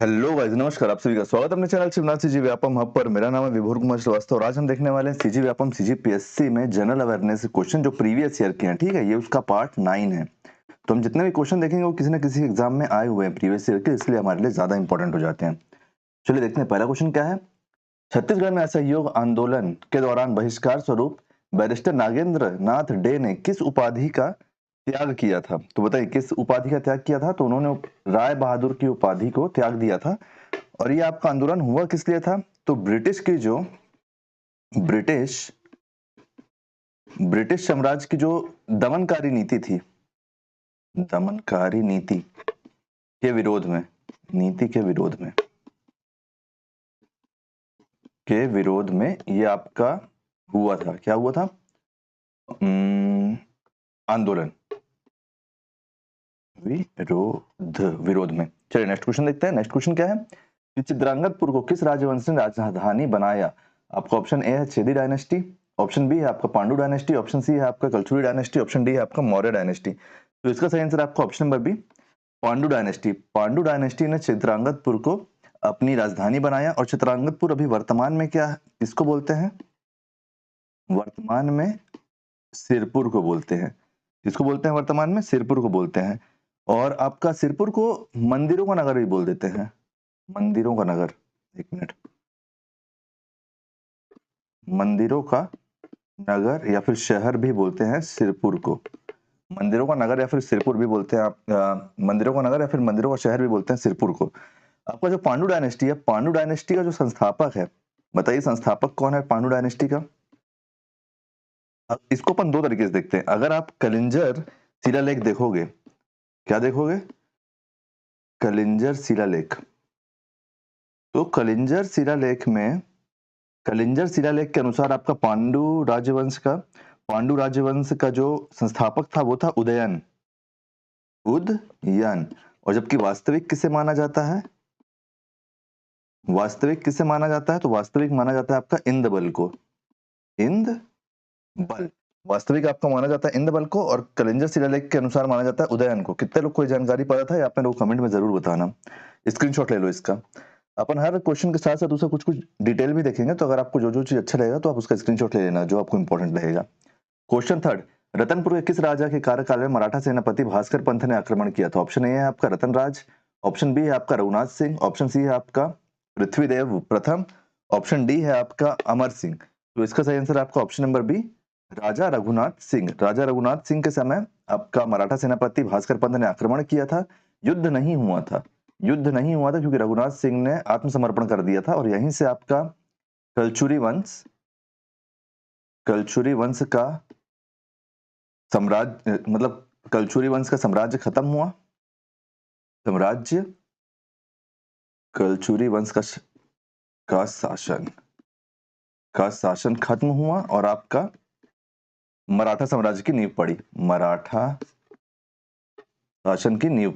Hello guys, नमस्कार। आप सभी का स्वागत है अपने channel Shivnath CG Vyapam hub पर। मेरा नाम है विभोर कुमार श्रीवास्तव और आज हम देखने वाले हैं सीजी व्यापम सीजी पीएससी में जनरल अवेयरनेस क्वेश्चन जो प्रीवियस ईयर के हैं। ठीक है, ये उसका पार्ट 9 है। तो हम जितने भी क्वेश्चन देखेंगे वो किसी न किसी एग्जाम में आए हुए हैं प्रीवियस ईयर के, इसलिए हमारे लिए ज्यादा इंपॉर्टेंट हो जाते हैं। चलिए देखते हैं पहला क्वेश्चन क्या है। छत्तीसगढ़ में असहयोग आंदोलन के दौरान बहिष्कार स्वरूप बैरिस्टर नागेंद्र नाथ डे ने किस उपाधि का त्याग किया था? तो बताइए किस उपाधि का त्याग किया था? तो उन्होंने राय बहादुर की उपाधि को त्याग दिया था। और ये आपका आंदोलन हुआ किस लिए था? तो ब्रिटिश ब्रिटिश साम्राज्य की जो दमनकारी नीति थी, दमनकारी नीति के विरोध में, नीति के विरोध में ये आपका हुआ था। क्या हुआ था? आंदोलन, विरोध में। चलिए नेक्स्ट क्वेश्चन देखते हैं। नेक्स्ट क्वेश्चन क्या है कि चित्रांगदपुर को किस राजवंश ने राजधानी बनाया? आपका ऑप्शन ए है छेदी डायनेस्टी, ऑप्शन बी है आपका पांडु डायनेस्टी, ऑप्शन सी है आपका कलचुरी डायनेस्टी, ऑप्शन डी है आपका मौर्य डायनेस्टी। तो इसका सही आंसर आपका option number B, Pandu dynasty. Pandu dynasty ने चित्रांगदपुर को अपनी राजधानी बनाया। और चित्रांगदपुर अभी वर्तमान में क्या किसको बोलते हैं? वर्तमान में सिरपुर को बोलते हैं। किसको बोलते हैं वर्तमान में? सिरपुर को बोलते हैं। और आपका सिरपुर को मंदिरों का नगर भी बोल देते हैं। मंदिरों का नगर, एक मिनट, मंदिरों का नगर या फिर शहर भी बोलते हैं सिरपुर को। मंदिरों का नगर या फिर सिरपुर भी बोलते हैं आप, मंदिरों का नगर या फिर मंदिरों का शहर भी बोलते हैं सिरपुर को। आपका जो पांडु डायनेस्टी है, पांडु डायनेस्टी का जो संस्थापक है, बताइए संस्थापक कौन है पांडु डायनेस्टी का? अब इसको अपन दो तरीके से देखते हैं। अगर आप कलिंजर शिलालेख देखोगे, क्या देखोगे? कलिंजर शिलालेख। तो कलिंजर शिलालेख के अनुसार आपका पांडु राजवंश का जो संस्थापक था वो था उदयन। और जबकि वास्तविक किसे माना जाता है? तो वास्तविक माना जाता है आपका इंदबल को। इंदबल वास्तविक आपका माना जाता है इंदबल को, और कलिंजर शिलालेख के अनुसार माना जाता है उदयन को। कितने लोग को जानकारी पता था? आप लोग कमेंट में जरूर बताना, स्क्रीनशॉट ले लो इसका। अपन हर क्वेश्चन के साथ साथ उसका कुछ कुछ डिटेल भी देखेंगे, तो अगर आपको जो जो चीज अच्छा लगेगा तो आप उसका स्क्रीनशॉट ले लेना जो आपको इंपॉर्टेंट लगेगा। क्वेश्चन थर्ड, रतनपुर के किस राजा के कार्यकाल में मराठा सेनापति भास्कर पंत ने आक्रमण किया था? ऑप्शन ए है आपका रतनराज, ऑप्शन बी है आपका रघुनाथ सिंह, ऑप्शन सी है आपका पृथ्वीदेव प्रथम, ऑप्शन डी है आपका अमर सिंह। तो इसका सही आंसर आपका ऑप्शन नंबर बी, राजा रघुनाथ सिंह। राजा रघुनाथ सिंह के समय आपका मराठा सेनापति भास्कर पंत ने आक्रमण किया था। युद्ध नहीं हुआ था क्योंकि रघुनाथ सिंह ने आत्मसमर्पण कर दिया था। और यहीं से आपका कलचुरी वंश का साम्राज्य, मतलब कलचुरी वंश का साम्राज्य खत्म हुआ। कलचुरी वंश का शासन खत्म हुआ और आपका मराठा साम्राज्य की नींव पड़ी। मराठा शासन की नींव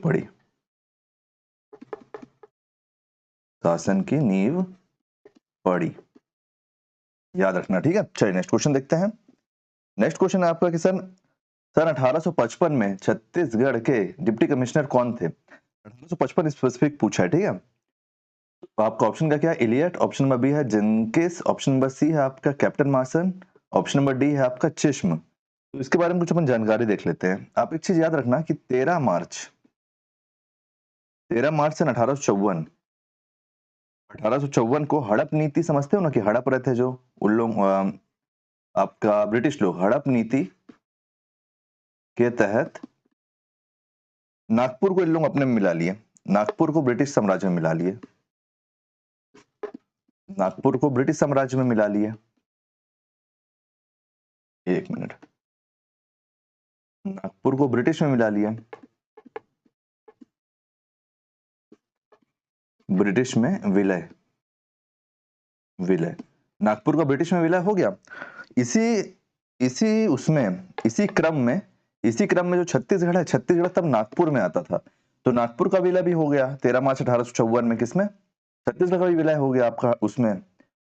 पड़ी, याद रखना, ठीक है। चलिए नेक्स्ट क्वेश्चन देखते हैं। नेक्स्ट क्वेश्चन है आपका कि सन 1855 में छत्तीसगढ़ के डिप्टी कमिश्नर कौन थे? 1855 स्पेसिफिक पूछा है, ठीक है। तो आपका ऑप्शन का क्या है? इलियट, ऑप्शन नंबर बी है जेनकिस, ऑप्शन नंबर सी है आपका captain Marsons, option number D है आपका चिश्म। तो इसके बारे में कुछ अपन जानकारी देख लेते हैं। आप एक चीज याद रखना कि 13 मार्च सन 1854 को हड़प नीति, समझते हो ना कि हड़प रहे थे जो उन लोग, आपका ब्रिटिश लोग, हड़प नीति के तहत नागपुर को इन लोग अपने में मिला लिए, नागपुर को ब्रिटिश साम्राज्य में मिला लिए, एक मिनट, नागपुर को ब्रिटिश में मिला लिया, ब्रिटिश में विलय, नागपुर का ब्रिटिश में विलय हो गया। इसी क्रम में जो छत्तीसगढ़ है, छत्तीसगढ़ तब नागपुर में आता था, तो नागपुर का विलय भी हो गया 13 मार्च 1854 में। किसमें? छत्तीसगढ़ का भी विलय हो गया आपका उसमें,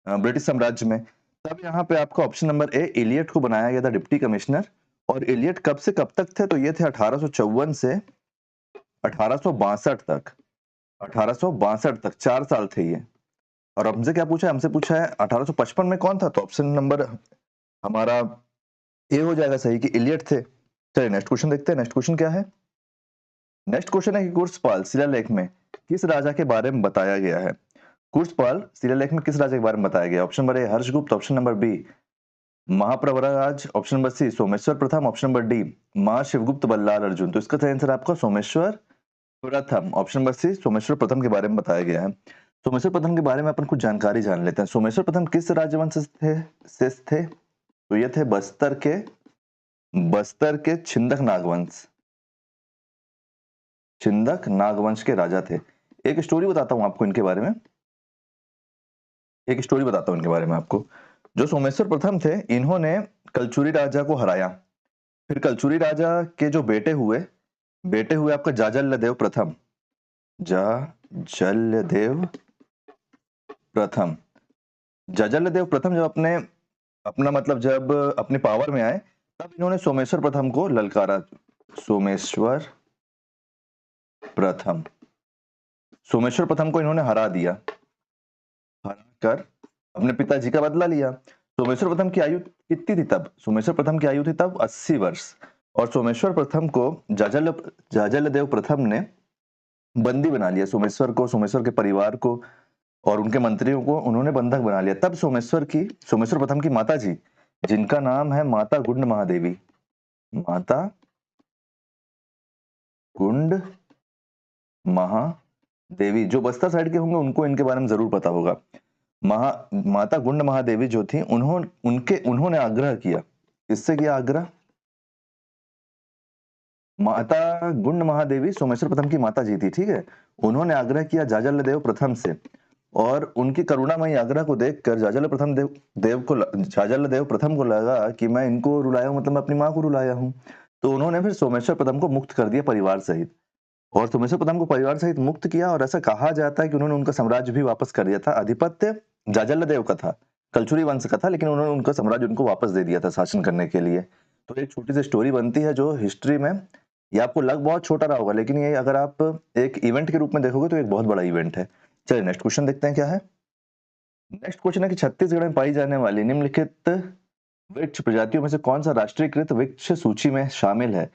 ब्रिटिश साम्राज्य में। तब यहाँ पे आपका ऑप्शन नंबर ए, इलियट को बनाया गया था डिप्टी कमिश्नर। और इलियट कब से कब तक थे? तो ये थे 1854 से 1862 तक। 1862 तक 4 साल थे ये। और हमसे क्या पूछा है, हमसे पूछा है 1855 में कौन था, तो ऑप्शन नंबर हमारा ए हो जाएगा सही कि इलियट थे। चलिए नेक्स्ट क्वेश्चन देखते हैं। नेक्स्ट क्वेश्चन क्या है? नेक्स्ट क्वेश्चन है कि कुर्सपाल शिलालेख में किस राजा के बारे में बताया गया है? कुर्सपाल शिलालेख में किस राजा के बारे में बताया गया? Option number A Harshagupta, option number B Mahapravaraj, option number C Someshwar प्रथम, option number D Mahashivagupta Ballal Arjun. तो इसका सही आंसर आपका सोमेश्वर प्रथम, ऑप्शन नंबर सी सोमेश्वर प्रथम के बारे में बताया गया है। सोमेश्वर प्रथम के बारे में अपन कुछ जानकारी जान लेते हैं। सोमेश्वर प्रथम किस राजवंश से थे? तो ये थे बस्तर के छिंदक नागवंश के राजा थे। एक स्टोरी बताता हूं आपको इनके बारे में, आपको। जो सोमेश्वर प्रथम थे, इन्होंने कलचुरी राजा को हराया। फिर कलचुरी राजा के जो बेटे हुए आपका जाजल्लदेव प्रथम। जाजल्लदेव प्रथम जब अपने पावर में आए, तब इन्होंने सोमेश्वर प्रथम को ललकारा। सोमेश्वर प्रथम को इन्होंने हरा दिया, हराकर अपने पिताजी का बदला लिया। सोमेश्वर प्रथम की आयु कितनी थी तब? सोमेश्वर प्रथम की आयु थी तब 80 वर्ष। और सोमेश्वर प्रथम को जाजल्लदेव प्रथम ने बंदी बना लिया। सोमेश्वर के परिवार को और उनके मंत्रियों को उन्होंने बंधक बना लिया। तब सोमेश्वर प्रथम की माता जी, जिनका नाम है माता गुंड महादेवी, जो बस्तर साइड के होंगे उनको इनके बारे में जरूर पता होगा। माता गुंड महादेवी जो थी, उन्होंने आग्रह किया। किससे किया आग्रह? माता गुंड महादेवी सोमेश्वर प्रथम की माता जी थी, ठीक है। उन्होंने आग्रह किया जाजल्लदेव प्रथम से, और उनकी करुणामयी आग्रह को देखकर जाजल्लदेव प्रथम को लगा कि मैं इनको रुलाया हूं, मतलब मैं अपनी माँ को रुलाया हूं। तो उन्होंने फिर सोमेश्वर प्रथम को मुक्त कर दिया परिवार सहित, और सोमेश्वर प्रथम को परिवार सहित मुक्त किया। और ऐसा कहा जाता है कि उन्होंने उनका साम्राज्य भी वापस कर दिया था। आधिपत्य जाजल्लदेव का था, कलचुरी वंश का था, लेकिन उन्होंने उनका साम्राज्य उनको वापस दे दिया था शासन करने के लिए। तो एक छोटी सी स्टोरी बनती है जो हिस्ट्री में, ये आपको लग बहुत छोटा रहा होगा, लेकिन ये अगर आप एक इवेंट के रूप में देखोगे तो एक बहुत बड़ा इवेंट है। चलिए नेक्स्ट क्वेश्चन देखते हैं क्या है। नेक्स्ट क्वेश्चन है कि छत्तीसगढ़ में पाई जाने वाली निम्नलिखित वृक्ष प्रजातियों में से कौन सा राष्ट्रीयकृत वृक्ष सूची में शामिल है?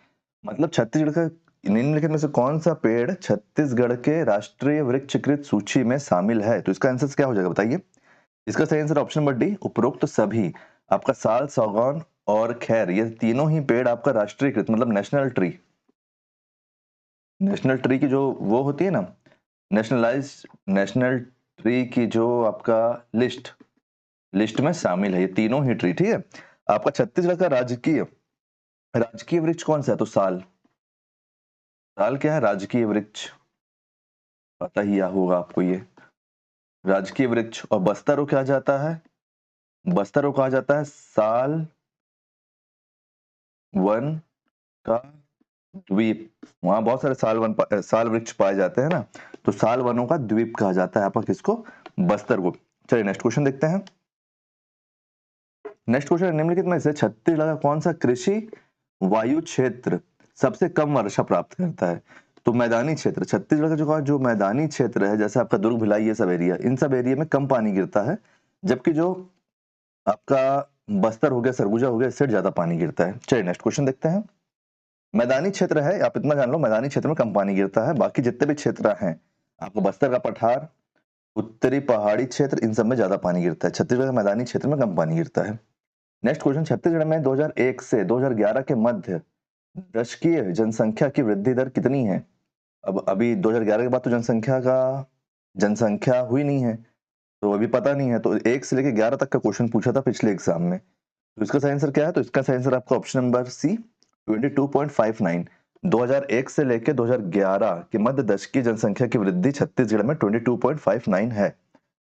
मतलब छत्तीसगढ़ का निम्नलिखित में से कौन सा पेड़ छत्तीसगढ़ के राष्ट्रीय वृक्षकृत सूची में शामिल है? तो इसका आंसर क्या हो जाएगा बताइए? इसका सही आंसर ऑप्शन नंबर डी उपरोक्त सभी। आपका साल, सौगौन और खैर, ये तीनों ही पेड़ आपका राष्ट्रीयकृत मतलब नेशनल ट्री की जो वो होती है ना, नेशनल ट्री की जो आपका लिस्ट में शामिल है ये तीनों ही ट्री, ठीक है। आपका छत्तीसगढ़ का राजकीय वृक्ष कौन सा है? तो साल क्या है? राजकीय वृक्ष, पता ही होगा आपको ये राजकीय वृक्ष। और बस्तर को कहा जाता है साल वन का द्वीप। वहां बहुत सारे साल वृक्ष पाए जाते हैं ना, तो साल वनों का द्वीप कहा जाता है आपका किसको? बस्तर को। चलिए नेक्स्ट क्वेश्चन देखते हैं। नेक्स्ट क्वेश्चन, निम्नलिखित में से छत्तीसगढ़ का कौन सा कृषि वायु क्षेत्र सबसे कम वर्षा प्राप्त करता है? तो मैदानी क्षेत्र, छत्तीसगढ़ का जो मैदानी क्षेत्र है, जैसे आपका दुर्ग, भिलाई, ये सब एरिया, इन सब एरिया में कम पानी गिरता है, जबकि जो आपका बस्तर हो गया, सरगुजा हो गया, इससे ज्यादा पानी गिरता है। चलिए नेक्स्ट क्वेश्चन देखते हैं। मैदानी क्षेत्र है, आप इतना जान लो, मैदानी क्षेत्र में कम पानी गिरता है। बाकी जितने भी क्षेत्र हैं, आपको बस्तर का पठार, उत्तरी पहाड़ी क्षेत्र, इन सब में ज्यादा पानी गिरता है। छत्तीसगढ़ के मैदानी क्षेत्र में कम पानी गिरता है। नेक्स्ट क्वेश्चन, छत्तीसगढ़ में 2001 से 2011 के मध्य दशकीय जनसंख्या की वृद्धि दर कितनी है? अब अभी 2011 के बाद तो जनसंख्या हुई नहीं है, तो अभी पता नहीं है। तो 1 से लेकर 11 तक का क्वेश्चन पूछा था पिछले एग्जाम में, तो इसका सही आंसर क्या है? तो इसका सही आंसर आपका ऑप्शन नंबर सी 22.59। 2001 से लेकर 2011 के मध्य दशकीय जनसंख्या की वृद्धि छत्तीसगढ़ में 22.59 है।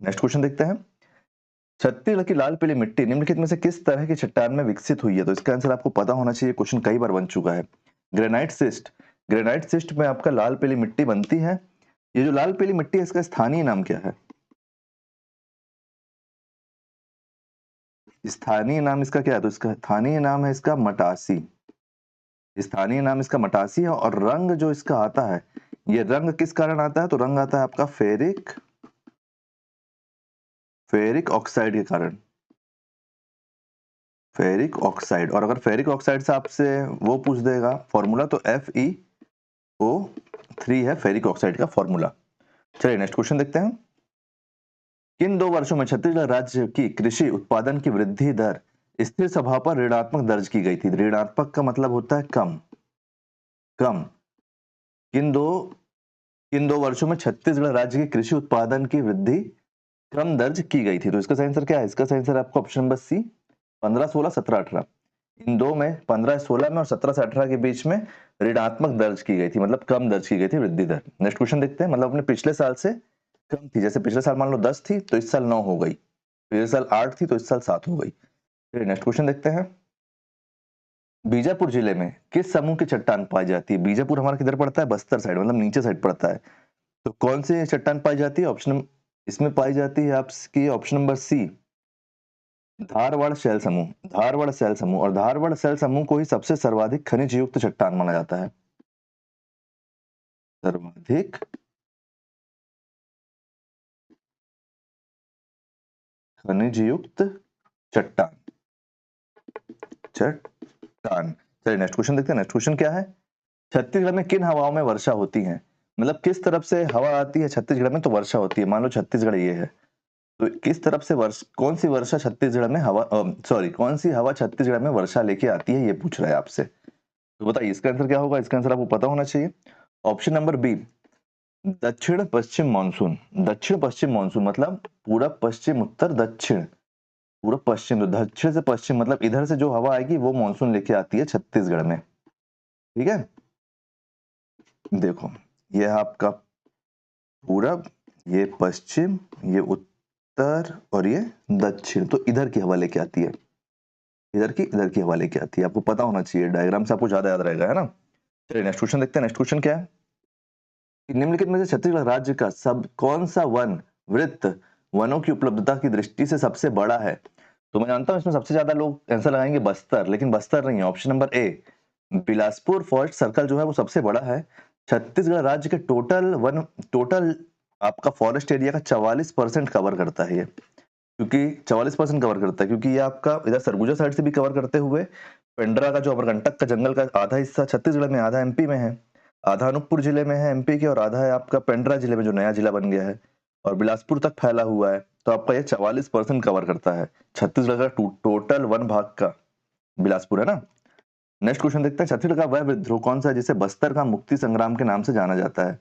नेक्स्ट क्वेश्चन देखते हैं। छत्तीसगढ़ की लाल पीली मिट्टी निम्नलिखित में से किस तरह की चट्टान में विकसित हुई है? तो इसका आंसर आपको पता होना चाहिए, क्वेश्चन कई बार बन चुका है। ग्रेनाइट सिस्ट में आपका लाल पीली मिट्टी बनती है। ये जो लाल पीली मिट्टी है, इसका स्थानीय नाम क्या है? स्थानीय नाम इसका क्या है? तो इसका स्थानीय नाम है इसका मटासी। स्थानीय नाम इसका मटासी है। और रंग जो इसका आता है, ये रंग किस कारण आता है? तो रंग आता है आपका फेरिक ऑक्साइड के कारण, फेरिक ऑक्साइड। और अगर फेरिक ऑक्साइड से आपसे वो पूछ देगा फॉर्मूला, तो FeO3 है फेरिक ऑक्साइड का फॉर्मूला। चलिए नेक्स्ट क्वेश्चन देखते हैं। किन 2 वर्षों में छत्तीसगढ़ राज्य की कृषि उत्पादन की वृद्धि दर स्थिर सभा पर ऋणात्मक दर्ज की गई थी? ऋणात्मक का मतलब होता है कम, कम। किन दो किन 2 वर्षों में छत्तीसगढ़ राज्य की कृषि उत्पादन की वृद्धि कम दर्ज की गई थी? तो इसका सही आंसर क्या है? इसका सही आंसर आपका ऑप्शन नंबर सी, 15, 16, 17, 18। इन दो में 15, 16 में और 17 से 18 के बीच में ऋणात्मक दर्ज की गई थी, मतलब कम दर्ज की गई थी वृद्धि दर। नेक्स्ट क्वेश्चन देखते हैं। मतलब अपने पिछले साल से कम थी, जैसे पिछले साल मान लो 10 थी तो इस साल 9 हो गई, पिछले साल 8 थी तो इस साल 7 हो गई। फिर नेक्स्ट क्वेश्चन देखते हैं। बीजापुर जिले में किस समूह की चट्टान पाई जाती है? बीजापुर हमारा किधर पड़ता है? बस्तर साइड, मतलब नीचे साइड पड़ता है। तो कौन सी चट्टान पाई जाती है? ऑप्शन इसमें पाई जाती है आपकी ऑप्शन नंबर सी, धारवाड़ शैल समूह। धारवाड़ शैल समूह, और धारवाड़ शैल समूह को ही सबसे सर्वाधिक खनिज युक्त चट्टान माना जाता है। सर्वाधिक खनिज युक्त चट्टान, चट्टान। चलिए नेक्स्ट क्वेश्चन देखते हैं। नेक्स्ट क्वेश्चन क्या है? छत्तीसगढ़ में किन हवाओं में वर्षा होती है? मतलब किस तरफ से हवा आती है छत्तीसगढ़ में तो वर्षा होती है। मान लो छत्तीसगढ़ ये है, तो किस तरफ से कौन सी वर्षा छत्तीसगढ़ में हवा, सॉरी, कौन सी हवा छत्तीसगढ़ में वर्षा लेके आती है, ये पूछ रहा है आपसे। तो बताइए इसका आंसर क्या होगा? इसका आंसर आपको पता होना चाहिए। ऑप्शन नंबर बी, दक्षिण पश्चिम मानसून। दक्षिण पश्चिम मानसून मतलब पूरब पश्चिम उत्तर दक्षिण, पूरब पश्चिम, तो दक्षिण से पश्चिम मतलब इधर से जो हवा आएगी वो मानसून लेके आती है छत्तीसगढ़ में। ठीक है, देखो ये है आपका पूरब, ये पश्चिम, ये उत्तर और ये दक्षिण, तो इधर की हवा लेके आती है, इधर की हवा लेके आती है। आपको पता होना चाहिए, डायग्राम से आपको ज्यादा याद रहेगा, है ना। चलिए नेक्स्ट क्वेश्चन देखते हैं। नेक्स्ट क्वेश्चन क्या है? निम्नलिखित में से छत्तीसगढ़ राज्य का सब कौन सा वन वृत्त वनों की उपलब्धता की दृष्टि से सबसे बड़ा है? तो मैं जानता हूं इसमें सबसे ज्यादा लोग आंसर लगाएंगे बस्तर, लेकिन बस्तर नहीं है। ऑप्शन नंबर ए, बिलासपुर फॉरेस्ट सर्कल जो है वो सबसे बड़ा है। छत्तीसगढ़ राज्य के टोटल आपका फॉरेस्ट एरिया का 44% कवर करता है ये, क्योंकि 44% कवर करता है, क्योंकि ये आपका इधर सरगुजा साइड से भी कवर करते हुए पेंड्रा का जो अमरकंटक का जंगल का आधा हिस्सा छत्तीसगढ़ में, आधा एमपी में है, आधा अनूपपुर जिले में है एमपी के, और आधा है आपका पेंड्रा जिले में जो नया जिला बन गया है, और बिलासपुर तक फैला हुआ है। तो आपका ये 44% कवर करता है छत्तीसगढ़ का टोटल वन भाग का, बिलासपुर, है ना। नेक्स्ट क्वेश्चन देखते हैं। छत्तीसगढ़ का वह विद्रोह कौन सा है जिसे बस्तर का मुक्ति संग्राम के नाम से जाना जाता है?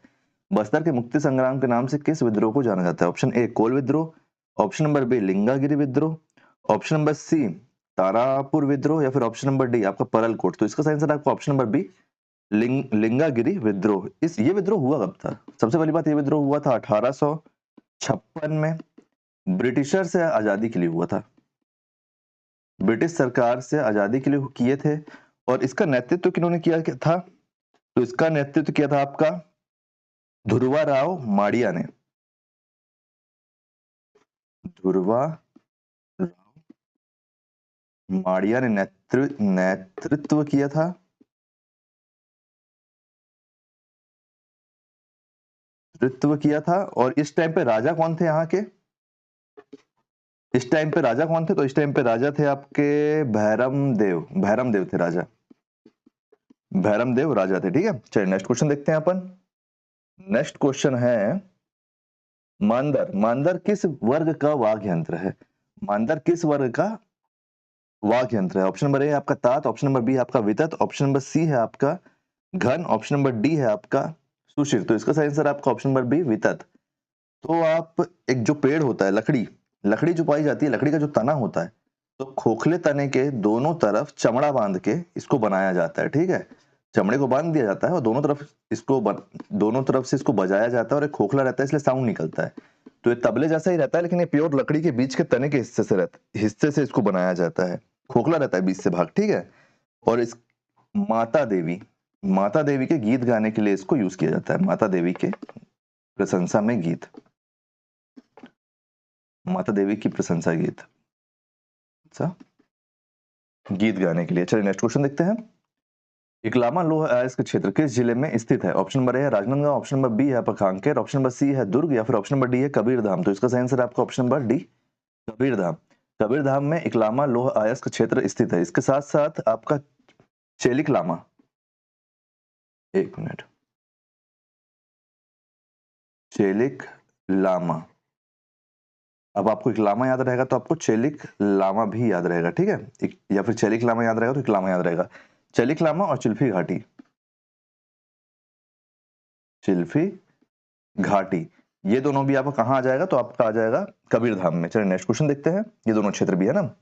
बस्तर के मुक्ति संग्राम के नाम से किस विद्रोह को जाना जाता है? ऑप्शन ए, कोल विद्रोह। ऑप्शन नंबर बी, लिंगागिरी विद्रोह। ऑप्शन नंबर सी, तारापुर विद्रोह, या फिर ऑप्शन नंबर डी आपका परलकोट। तो इसका सही आंसर आपको ऑप्शन नंबर बी, लिंगागिरी विद्रोह। ये विद्रोह हुआ कब था? सबसे पहली बात, ये विद्रोह हुआ था 1856 में, ब्रिटिशर से आजादी के लिए हुआ था, ब्रिटिश सरकार से आजादी के लिए किए थे। और इसका नेतृत्व किन्होंने किया था? तो इसका नेतृत्व किया था आपका ध्रुवा राव माड़िया ने। ध्रुवा माड़िया ने नेतृत्व किया था। नेतृत्व किया था। और इस टाइम पे राजा कौन थे यहाँ के? इस टाइम पे राजा कौन थे? तो इस टाइम पे राजा थे आपके भैरम देव, भैरम देव थे राजा, भैरम देव राजा थे। ठीक है, चलिए नेक्स्ट क्वेश्चन देखते हैं अपन। नेक्स्ट क्वेश्चन है, मांदर। मांदर किस वर्ग का वाद्य यंत्र है? मांदर किस वर्ग का वाद्य यंत्र है? ऑप्शन नंबर ए आपका तात, ऑप्शन नंबर बी आपका वितत, ऑप्शन नंबर सी है आपका घन, ऑप्शन नंबर डी है आपका सुशिर। तो इसका सही आंसर आपका ऑप्शन नंबर बी, वितत। तो आप एक जो पेड़ होता है, लकड़ी, लकड़ी जो पाई जाती है, लकड़ी का जो तना होता है, तो खोखले तने के दोनों तरफ चमड़ा बांध के इसको बनाया जाता है। ठीक है, चमड़े को बांध दिया जाता है और दोनों तरफ से इसको बजाया जाता है, और एक खोखला रहता है इसलिए साउंड निकलता है। तो ये तबले जैसा ही रहता है, लेकिन ये प्योर लकड़ी के बीच के तने के हिस्से से इसको बनाया जाता है, खोखला रहता है बीच से भाग। ठीक है, और इस माता देवी, माता देवी के गीत गाने के लिए इसको यूज किया जाता है, माता देवी के प्रशंसा में गीत, माता देवी की प्रशंसा गीत, अच्छा, गीत गाने के लिए। चलिए नेक्स्ट क्वेश्चन देखते हैं। इकलामा लोह अयस्क क्षेत्र किस जिले में स्थित है? ऑप्शन नंबर ए है राजनांदगांव, ऑप्शन नंबर बी है पखांकेर, ऑप्शन नंबर सी है दुर्ग या फिर ऑप्शन नंबर डी है कबीरधाम। तो इसका सही आंसर है आपका option number D, Kabirdham. Kabirdham में इकलामा लोह अयस्क क्षेत्र स्थित है। इसके साथ साथ आपका चेलिकलामा, एक मिनट, चेलिक लामा। अब आपको इकलामा याद रहेगा तो आपको चेलिक लामा भी याद रहेगा, ठीक है, या फिर चेलिक लामा याद रहेगा तो इकलामा याद रहेगा। चेलिक लामा और चिल्फी घाटी, चिल्फी घाटी, ये दोनों भी आपका कहाँ आ जाएगा? तो आपका आ जाएगा कबीरधाम में। चलिए नेक्स्ट क्वेश्चन देखते हैं। ये दोनों क्षेत्र भी है ना।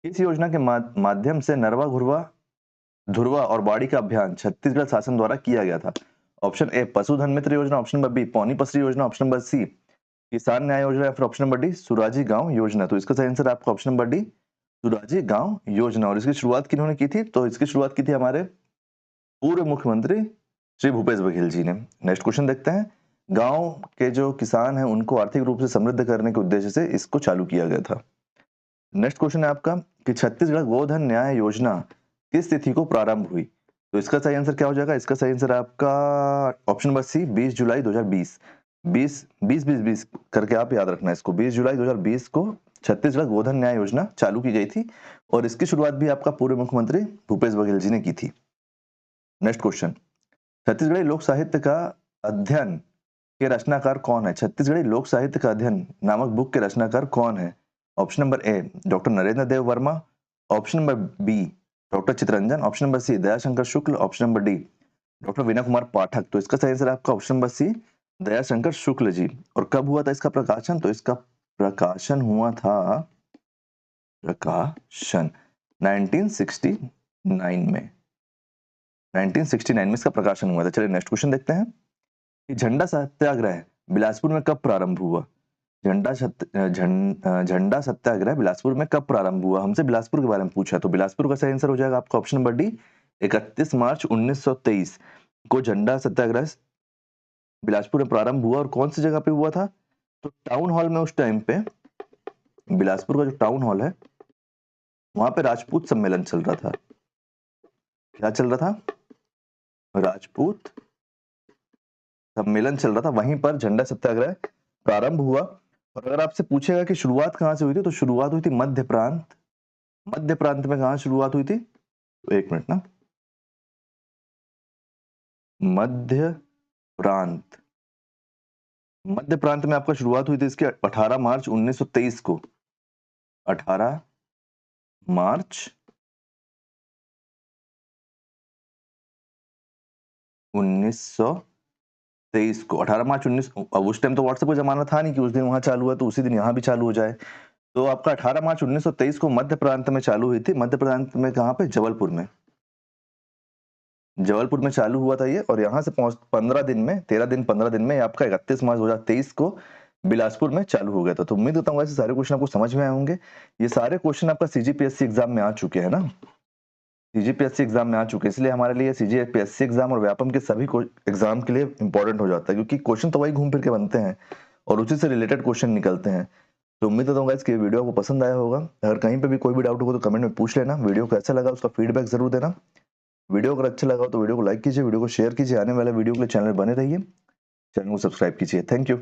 इस योजना के माध्यम से नरवा घुरवा धुरवा और बाड़ी का अभियान छत्तीसगढ़ शासन द्वारा किया गया था। ऑप्शन ए पशुधन मित्र योजना, ऑप्शन नंबर बी पौनी पसरी योजना, ऑप्शन नंबर सी किसान न्याय योजना या फिर ऑप्शन नंबर डी सुराजी गांव योजना। तो इसका सही आंसर आपका ऑप्शन नंबर डी, सुराजी गांव योजना। और इसकी शुरुआत किन्होंने की थी? तो इसकी शुरुआत की थी हमारे पूर्व मुख्यमंत्री श्री भूपेश बघेल जी ने। नेक्स्ट क्वेश्चन देखते हैं। गांव के जो किसान हैं उनको आर्थिक रूप से समृद्ध करने के उद्देश्य से इसको चालू किया गया था। नेक्स्ट क्वेश्चन है आपका कि छत्तीसगढ़ गोधन न्याय योजना किस तिथि को प्रारंभ हुई? तो इसका सही आंसर क्या हो जाएगा? इसका सही आंसर आपका ऑप्शन नंबर सी 20 जुलाई 2020। 20 करके आप याद रखना इसको। 20 जुलाई 2020 को छत्तीसगढ़ गोधन न्याय योजना चालू की गई थी और इसकी शुरुआत भी आपका पूर्व मुख्यमंत्री भूपेश बघेल जी ने की थी। नेक्स्ट क्वेश्चन, छत्तीसगढ़ी लोक साहित्य का अध्ययन के रचनाकार कौन है? छत्तीसगढ़ी लोक साहित्य का अध्ययन नामक बुक के रचनाकार कौन है? Option number A doctor Narendra Dev Verma, option number B doctor Chitranjan, option number C Dayashankar Shukla, option number D doctor Vinay Kumar Pathak. तो इसका सही आंसर आपका option number C Dayashankar Shukla ji. और कब हुआ था इसका प्रकाशन? तो इसका प्रकाशन हुआ था 1969 में। 1969 में इसका प्रकाशन हुआ था। चलिए नेक्स्ट क्वेश्चन देखते हैं कि झंडा सत्याग्रह बिलासपुर में कब प्रारंभ हुआ? झंडा सत्याग्रह बिलासपुर में कब प्रारंभ हुआ? हमसे बिलासपुर के बारे में पूछा, तो बिलासपुर का सही आंसर हो जाएगा आपका ऑप्शन नंबर डी 31 मार्च 1923 को झंडा सत्याग्रह बिलासपुर में प्रारंभ हुआ। और कौन सी जगह पे हुआ था? तो टाउन हॉल में। उस टाइम पे बिलासपुर का जो टाउन हॉल है वहां पे राजपूत सम्मेलन चल रहा था। क्या चल रहा था? राजपूत सम्मेलन चल रहा था, वहीं पर झंडा सत्याग्रह प्रारंभ हुआ। और अगर आपसे पूछेगा कि शुरुआत कहां से हुई थी, तो शुरुआत हुई थी मध्य प्रांत। मध्य प्रांत में कहां शुरुआत हुई थी? तो एक मिनट ना, मध्य प्रांत, मध्य प्रांत में आपका शुरुआत हुई थी इसके 18 मार्च 1923 को। 18 मार्च 1923 को, 18 मार्च 19, अब उस टाइम तो व्हाट्सएप का जमाना था नहीं कि उस दिन वहां चालू हुआ तो उसी दिन यहाँ भी चालू हो जाए। तो आपका 18 मार्च 1923 को मध्य प्रांत में चालू हुई थी। मध्य प्रांत में कहां पे? जबलपुर में। जबलपुर में चालू हुआ था ये, और यहाँ से 15 दिन में, 13 दिन 15 दिन में आपका 31 मार्च 2023 को बिलासपुर में चालू हो गया था। तो उम्मीद करता हूँ ऐसे सारे क्वेश्चन आपको समझ में आए होंगे। ये सारे क्वेश्चन आपका सीजीपीएससी एग्जाम में आ चुके हैं ना, सीजीपीएससी एग्जाम में आ चुके हैं, इसलिए हमारे लिए सीजीपीएससी एग्जाम और व्यापम के सभी एग्जाम के लिए इंपॉर्टेंट हो जाता है, क्योंकि क्वेश्चन तो वही घूम फिर के बनते हैं और उसी से रिलेटेड क्वेश्चन निकलते हैं। तो उम्मीद करता हूँ गाइस कि वीडियो आपको पसंद आया होगा। अगर कहीं पे भी कोई भी डाउट होगा तो कमेंट में पूछ लेना। वीडियो को अच्छा लगा उसका फीडबैक जरूर देना। वीडियो अगर अच्छा लगा तो वीडियो को लाइक कीजिए, वीडियो को शेयर कीजिए। आने वाले वीडियो के लिए चैनल बने रहिए, चैनल को सब्सक्राइब कीजिए। Thank you.